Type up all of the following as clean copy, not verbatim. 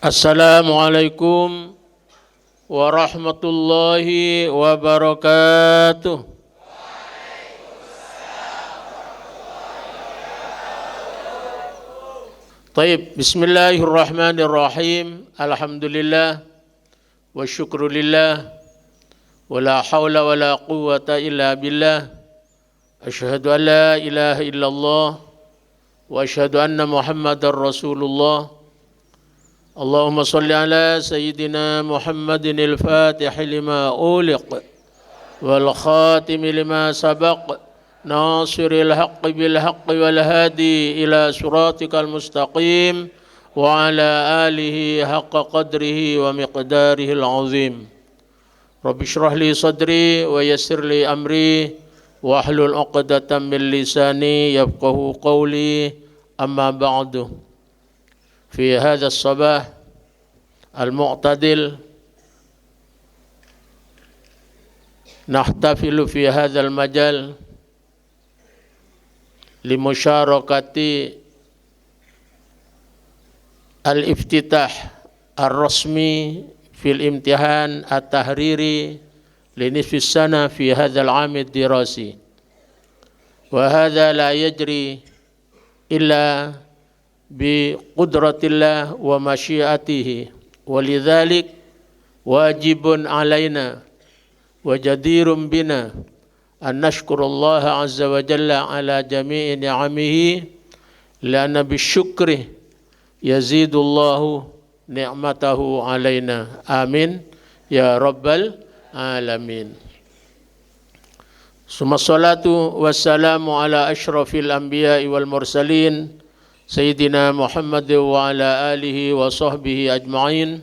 Assalamualaikum warahmatullahi wabarakatuh. Taib, bismillahirrahmanirrahim. Alhamdulillah wa syukrulillah wa la hawla wa la quwwata illa billah. Asyhadu an la ilaha illallah wa asyhadu anna Muhammadar Rasulullah. Allahumma salli ala sayyidina Muhammadin al-Fatih lima uliq wal khatim lima sabaq nasiril haqqi bil haqqi wal hadi ila siratikal mustaqim wa ala alihi haqqa qadrihi wa miqdarihi al-azim. Rabbi shrah li sadri wa yassir li amri wa hlul 'uqdatam min lisani yafqahu qawli, amma ba'du. في هذا الصباح المعتدل نحتفل في هذا المجال لمشاركة الافتتاح الرسمي في الامتحان التحريري لنصف السنة في هذا العام الدراسي، وهذا لا يجري إلا biqudratillah wa masyiatihi, walidhalik wajibun alaina wa jadirun bina an nashkurullaha azza wa jalla ala jami'i ni'amihi lianna bisyukri yazidullahu ni'matahu alaina. Amin ya rabbal alamin. Summa salatu wassalamu ala ashrafil anbiya'i wal mursalin Sayyidina Muhammad wa ala alihi wa sahbihi ajma'in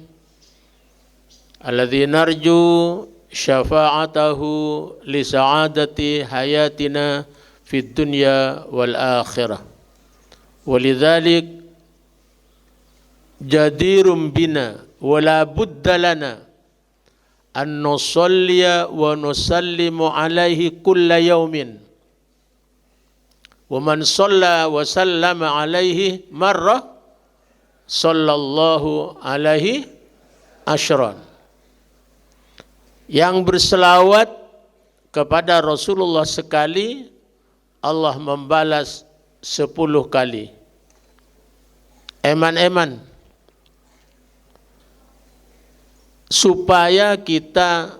alladhi narju syafa'atahu li sa'adati hayatina fid dunya wal akhirah. Walidhalik jadirum bina wa la budda lana an nusalliya wa nusallimu alaihi kulla yawmin. Wa man shalla wa sallama alaihi marrah sallallahu alaihi asyran. Yang berselawat kepada Rasulullah sekali, Allah membalas 10 kali. Eman-eman supaya kita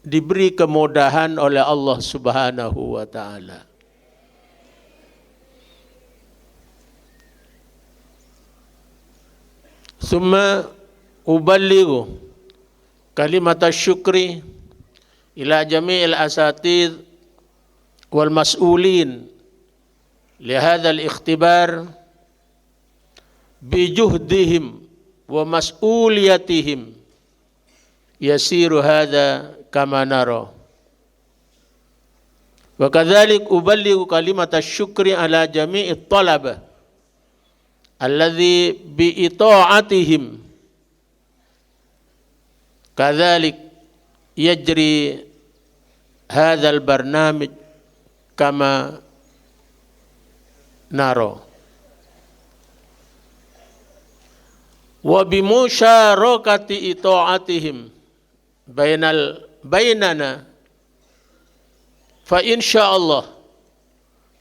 diberi kemudahan oleh Allah Subhanahu wa taala. Thumma uballighu kalimat syukri ila jami'il asatidh wal mas'ulin li hadzal ikhtibar bi juhdihim wa mas'uliyatihim yasiru hadza kama nara. Wa kadzalik uballighu kalimat syukri ala jami'it talabah alladzi bi ita'atihim kadzalik yajri hadzal barnamij kama naro wa bi musyarakati ita'atihim bainana fa insyaallah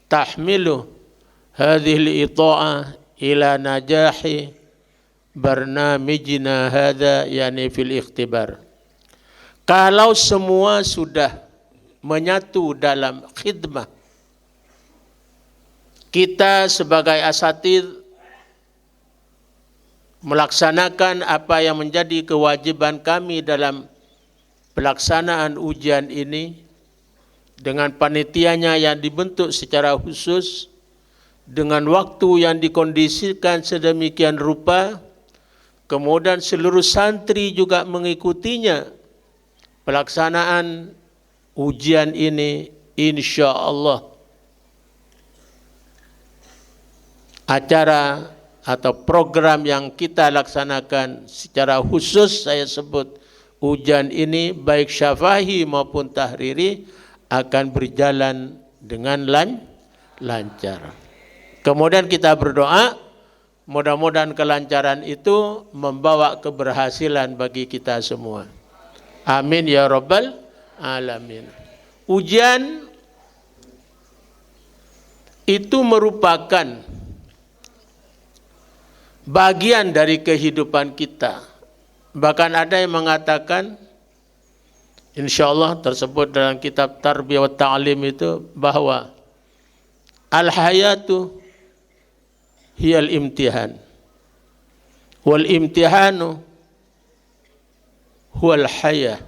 tahmilu hadhihi al-ita'ah ila najahi barnamijina hadha, yani fil ikhtibar. Kalau semua sudah menyatu dalam khidmah, kita sebagai asatidz melaksanakan apa yang menjadi kewajiban kami dalam pelaksanaan ujian ini dengan panitianya yang dibentuk secara khusus, dengan waktu yang dikondisikan sedemikian rupa, kemudian seluruh santri juga mengikutinya. Pelaksanaan ujian ini insya Allah acara atau program yang kita laksanakan secara khusus, saya sebut ujian ini baik syafahi maupun tahriri akan berjalan dengan lancar. Kemudian kita berdoa mudah-mudahan kelancaran itu membawa keberhasilan bagi kita semua. Amin ya rabbal alamin. Ujian itu merupakan bagian dari kehidupan kita. Bahkan ada yang mengatakan, insyaallah tersebut dalam kitab Tarbiyah wa Ta'lim itu, bahwa al-hayatu hiyal imtihan wal imtihanu huwal hayah.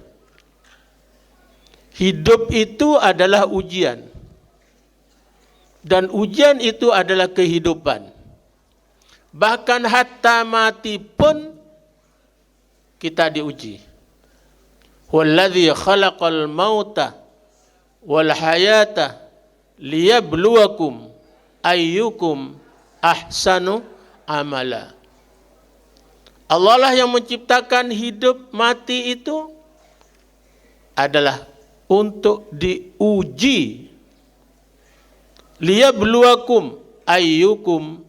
Hidup itu adalah ujian, dan ujian itu adalah kehidupan. Bahkan hatta mati pun kita diuji. Walladzi khalaqal mauta wal hayata liyabluwakum ayyukum ahsanu amala. Allah lah yang menciptakan hidup mati itu adalah untuk diuji. Liyabluwakum ayyukum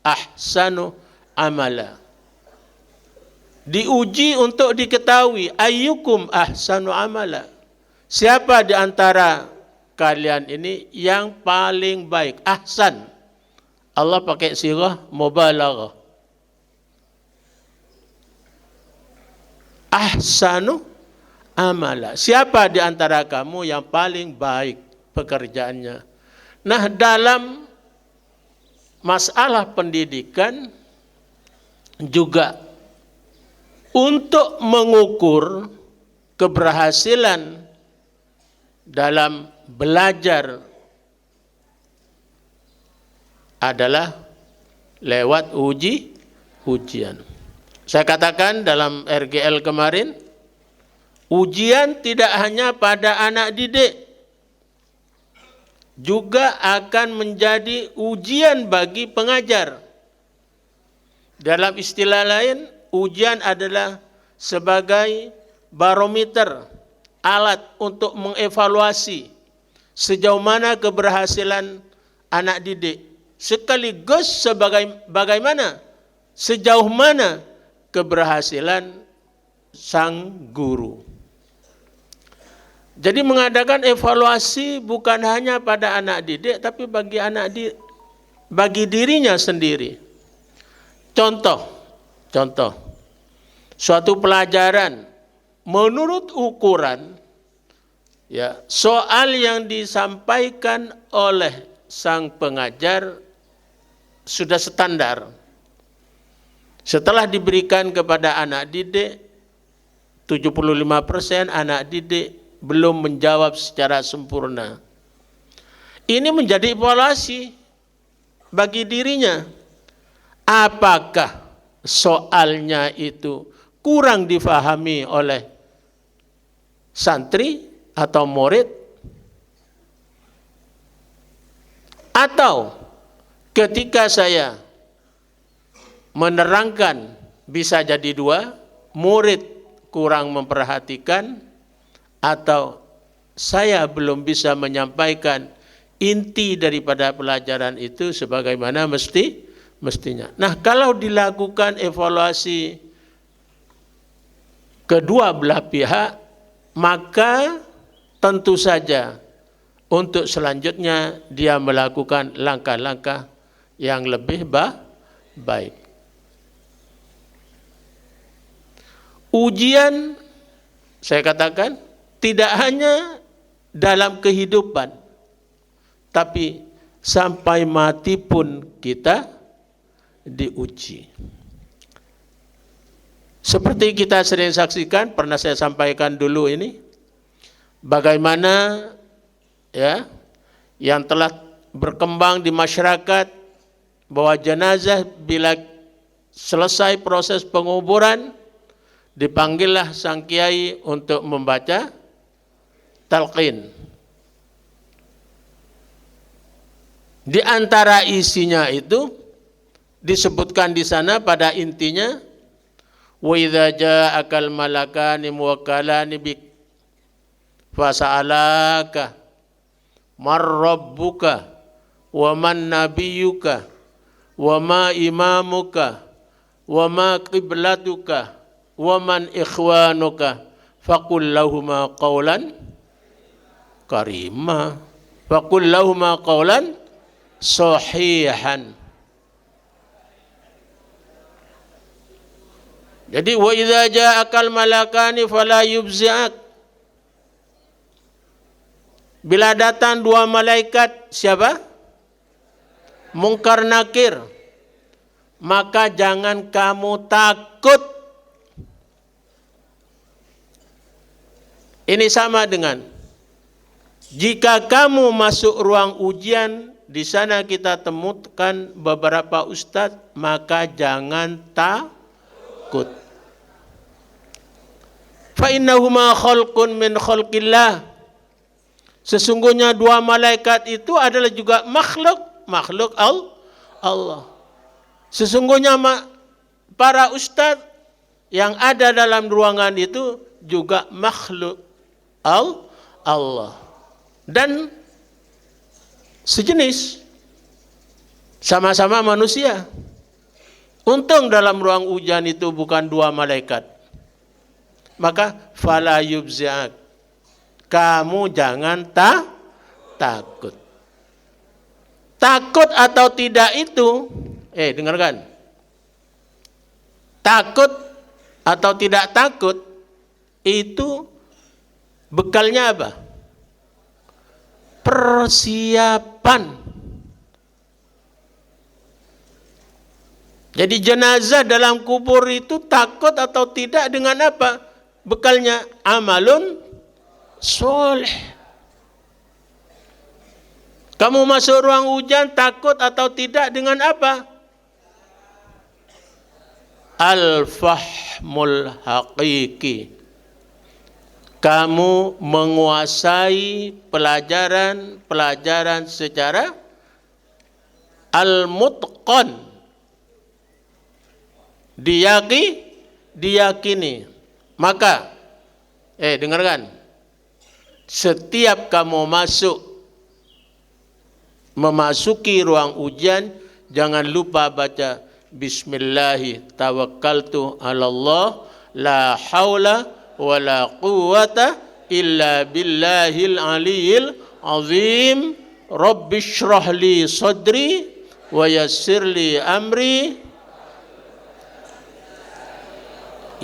ahsanu amala. Diuji untuk diketahui ayyukum ahsanu amala. Siapa di antara kalian ini yang paling baik? Ahsan. Allah pakai sirah mubalaghah. Ahsanu amala. Siapa di antara kamu yang paling baik pekerjaannya? Nah, dalam masalah pendidikan juga untuk mengukur keberhasilan dalam belajar adalah lewat ujian. Saya katakan dalam RGL kemarin, ujian tidak hanya pada anak didik, juga akan menjadi ujian bagi pengajar. Dalam istilah lain, ujian adalah sebagai barometer, alat untuk mengevaluasi sejauh mana keberhasilan anak didik, sekaligus bagaimana sejauh mana keberhasilan sang guru. Jadi mengadakan evaluasi bukan hanya pada anak didik, tapi bagi dirinya sendiri. Contoh, suatu pelajaran menurut ukuran, ya, soal yang disampaikan oleh sang pengajar sudah standar. Setelah diberikan kepada anak didik, 75% anak didik belum menjawab secara sempurna. Ini menjadi evaluasi bagi dirinya. Apakah soalnya itu kurang difahami oleh santri atau murid? Atau ketika saya menerangkan bisa jadi dua, murid kurang memperhatikan, atau saya belum bisa menyampaikan inti daripada pelajaran itu sebagaimana mestinya. Nah, kalau dilakukan evaluasi kedua belah pihak, maka tentu saja untuk selanjutnya dia melakukan langkah-langkah yang lebih baik. Ujian, saya katakan, tidak hanya dalam kehidupan, tapi sampai mati pun kita diuji. Seperti kita sering saksikan, pernah saya sampaikan dulu ini, bagaimana ya yang telah berkembang di masyarakat bahwa jenazah bila selesai proses penguburan dipanggillah sang kiai untuk membaca talqin. Di antara isinya itu disebutkan di sana pada intinya, wa idza ja'akal malakani muwakkalani bik fasa'alaka mar rabbuka wa man nabiyyuka wa ma imamuka wa ma qiblatuka wa man ikhwanuka faqul lahuma qawlan karima faqul lahuma qawlan sahihan. Jadi wa idza ja'akal malakani fala yubzi'ak. Bila datang dua malaikat siapa? Mungkar Nakir, maka jangan kamu takut. Ini sama dengan jika kamu masuk ruang ujian, di sana kita temukan beberapa ustadz, maka jangan takut. Fa innahuma khalqun min khalqillah. Sesungguhnya dua malaikat itu adalah juga makhluk Allah. Sesungguhnya para ustadz yang ada dalam ruangan itu juga makhluk Allah dan sejenis, sama-sama manusia. Untung dalam ruang ujian itu bukan dua malaikat. Maka fala yubzi'ak, kamu jangan takut. Takut atau tidak itu, dengarkan. Takut atau tidak takut itu bekalnya apa? Persiapan. Jadi jenazah dalam kubur itu takut atau tidak dengan apa? Bekalnya amalun soleh. Kamu masuk ruang ujian takut atau tidak dengan apa? Al-fahmul haqiqi. Kamu menguasai pelajaran secara al-mutqan. Diyakini. Maka, dengarkan. Setiap kamu memasuki ruang ujian, jangan lupa baca Bismillahi tawakkaltu ala Allah la haula wa la quwwata illa billahil aliyil azim. Rabbi shrah li sadri wa yassir li amri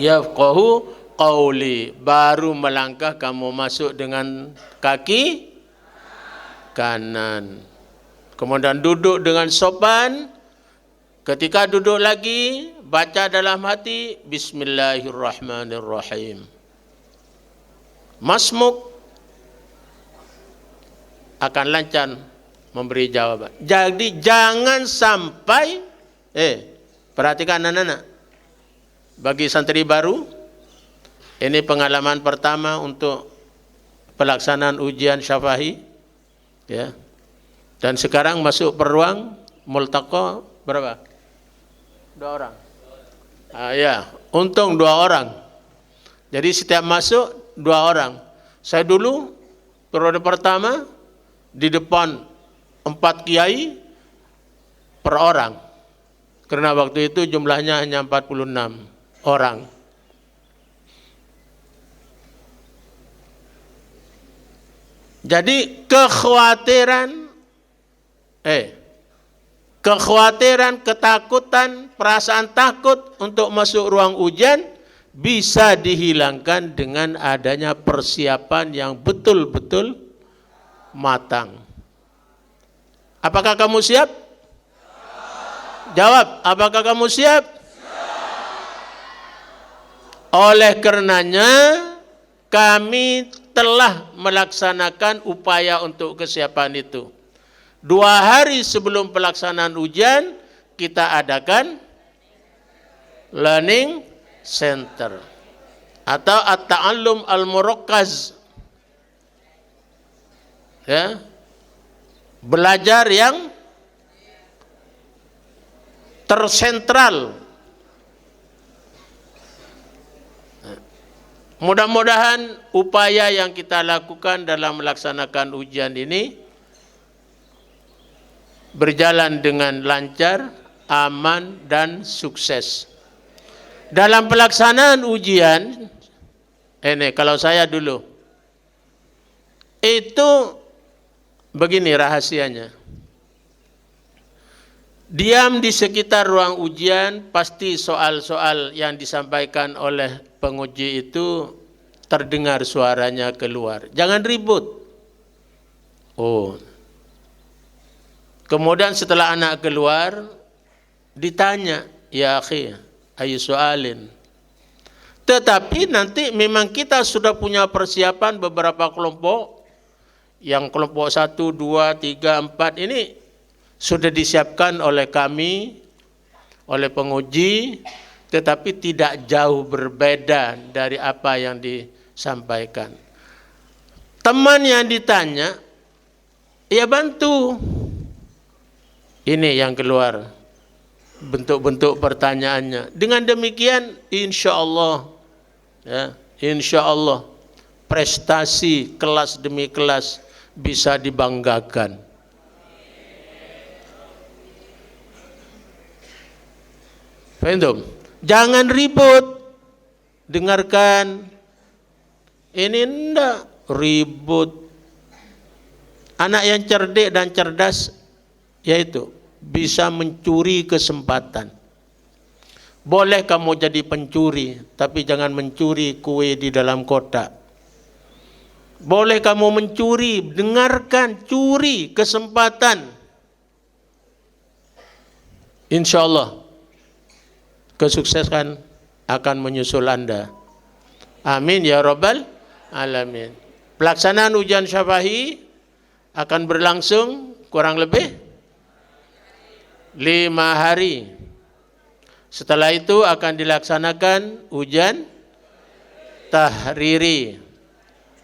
yafqahu qauli. Baru melangkah kamu masuk dengan kaki kanan. Kemudian duduk dengan sopan. Ketika duduk lagi, baca dalam hati Bismillahirrahmanirrahim. Masmuk akan lancar memberi jawaban. Jadi jangan sampai perhatikan anak-anak. Bagi santri baru, ini pengalaman pertama untuk pelaksanaan ujian syafahi, ya. Dan sekarang masuk peruang multaqa berapa? 2 orang. Ya, untung 2 orang. Jadi setiap masuk 2 orang. Saya dulu periode pertama di depan 4 kiai per orang. Karena waktu itu jumlahnya hanya 46 orang. Jadi kekhawatiran, ketakutan, perasaan takut untuk masuk ruang ujian bisa dihilangkan dengan adanya persiapan yang betul-betul matang. Apakah kamu siap? Jawab, apakah kamu siap? Oleh karenanya kami telah melaksanakan upaya untuk kesiapan itu. 2 hari sebelum pelaksanaan ujian kita adakan learning center atau at-ta'allum al-murakkaz. Ya. Belajar yang tersentral. Mudah-mudahan upaya yang kita lakukan dalam melaksanakan ujian ini berjalan dengan lancar, aman, dan sukses. Dalam pelaksanaan ujian, ini kalau saya dulu, itu begini rahasianya. Diam di sekitar ruang ujian, pasti soal-soal yang disampaikan oleh penguji itu terdengar suaranya keluar. Jangan ribut. Oh. Kemudian setelah anak keluar, ditanya, ya akhi, ayu soalin. Tetapi nanti memang kita sudah punya persiapan beberapa kelompok, yang kelompok 1, 2, 3, 4 ini sudah disiapkan oleh kami, oleh penguji, tetapi tidak jauh berbeda dari apa yang disampaikan. Teman yang ditanya, ya bantu. Ini yang keluar bentuk-bentuk pertanyaannya. Dengan demikian, insya Allah, ya, insya Allah prestasi kelas demi kelas bisa dibanggakan. Paham? Jangan ribut. Dengarkan. Ini enggak ribut. Anak yang cerdik dan cerdas, yaitu bisa mencuri kesempatan. Boleh kamu jadi pencuri, tapi jangan mencuri kue di dalam kotak. Boleh kamu mencuri, dengarkan, curi kesempatan. Insya Allah kesuksesan akan menyusul Anda. Amin ya Rabbal Alamin. Pelaksanaan ujian syafa'i akan berlangsung kurang lebih 5 hari. Setelah itu akan dilaksanakan ujian tahriri.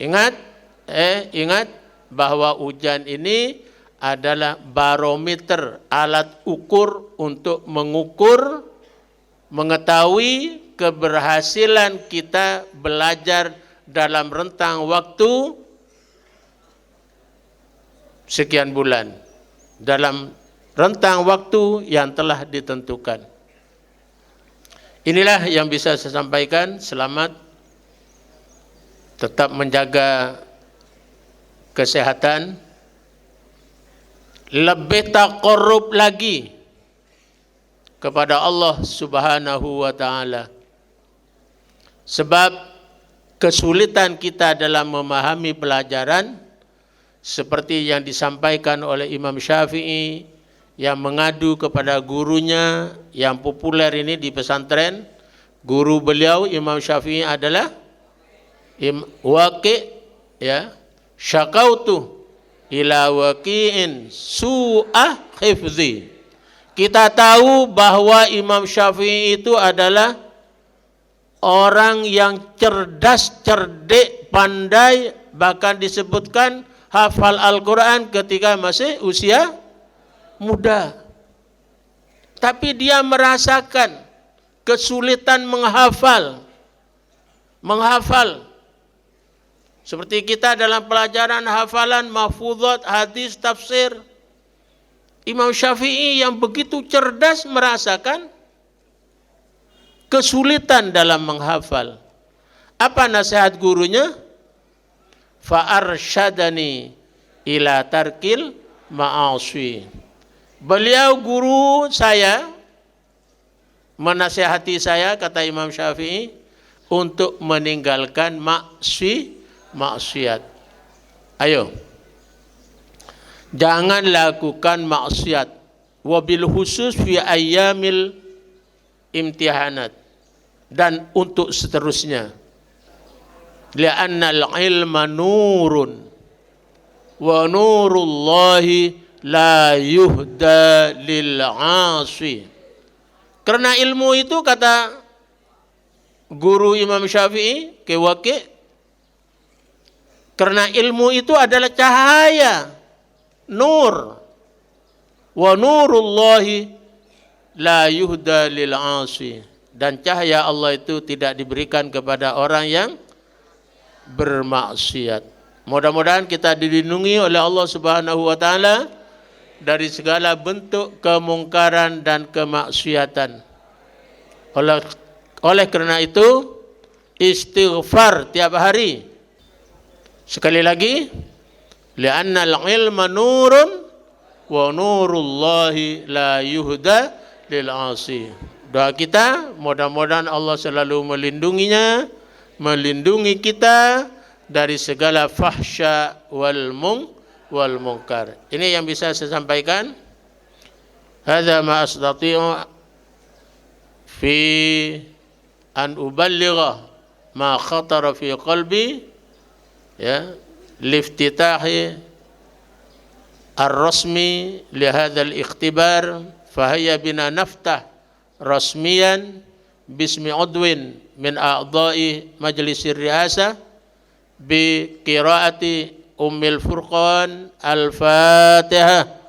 Ingat bahwa ujian ini adalah barometer, alat ukur untuk mengukur, mengetahui keberhasilan kita belajar dalam rentang waktu sekian bulan, dalam rentang waktu yang telah ditentukan. Inilah yang bisa saya sampaikan. Selamat, tetap menjaga kesehatan, lebih taqarrub lagi kepada Allah Subhanahu wa taala. Sebab kesulitan kita dalam memahami pelajaran seperti yang disampaikan oleh Imam Syafi'i yang mengadu kepada gurunya yang populer ini di pesantren. Guru beliau Imam Syafi'i adalah Waqi', ya. Syakautu ila waqi'in su'ah hifzi. Kita tahu bahwa Imam Syafi'i itu adalah orang yang cerdas, cerdik, pandai, bahkan disebutkan hafal Al-Quran ketika masih usia muda. Tapi dia merasakan kesulitan menghafal. Seperti kita dalam pelajaran hafalan, mahfuzat, hadis, tafsir. Imam Syafi'i yang begitu cerdas merasakan kesulitan dalam menghafal. Apa nasihat gurunya? Fa'arsyadani ila tarkil ma'aswi. Beliau guru saya menasihati saya, kata Imam Syafi'i, untuk meninggalkan maksiat. Ayo, jangan lakukan maksiat. Wabil khusus fi ayyamil imtihanat, dan untuk seterusnya. Li'annal ilma nurun wa nurullahi la yuhda lil 'asi. Karena ilmu itu, kata guru Imam Syafi'i ke Waqi', karena ilmu itu adalah cahaya, nur. Wa nurullahi la yuhda lil 'asi. Dan cahaya Allah itu tidak diberikan kepada orang yang bermaksiat. Mudah-mudahan kita dilindungi oleh Allah Subhanahu wa taala dari segala bentuk kemungkaran dan kemaksiatan. Oleh karena itu, istighfar tiap hari. Sekali lagi, li'anna al-ilma nurun wa nurullahi la yuhda lil 'asi. Doa kita, mudah-mudahan Allah selalu melindungi kita dari segala fahsya wal munkar. Ini yang bisa saya sampaikan. Hadza ma astati'u fi an uballigha ma khatara fi qalbi, ya, liftitahi ar-rasmi li hadzal ikhtibar, fahayya bina naftah rasmiyan bismi udwin min a'dha'i majlisir riasa bi qiraati ummil furqan al-fatihah.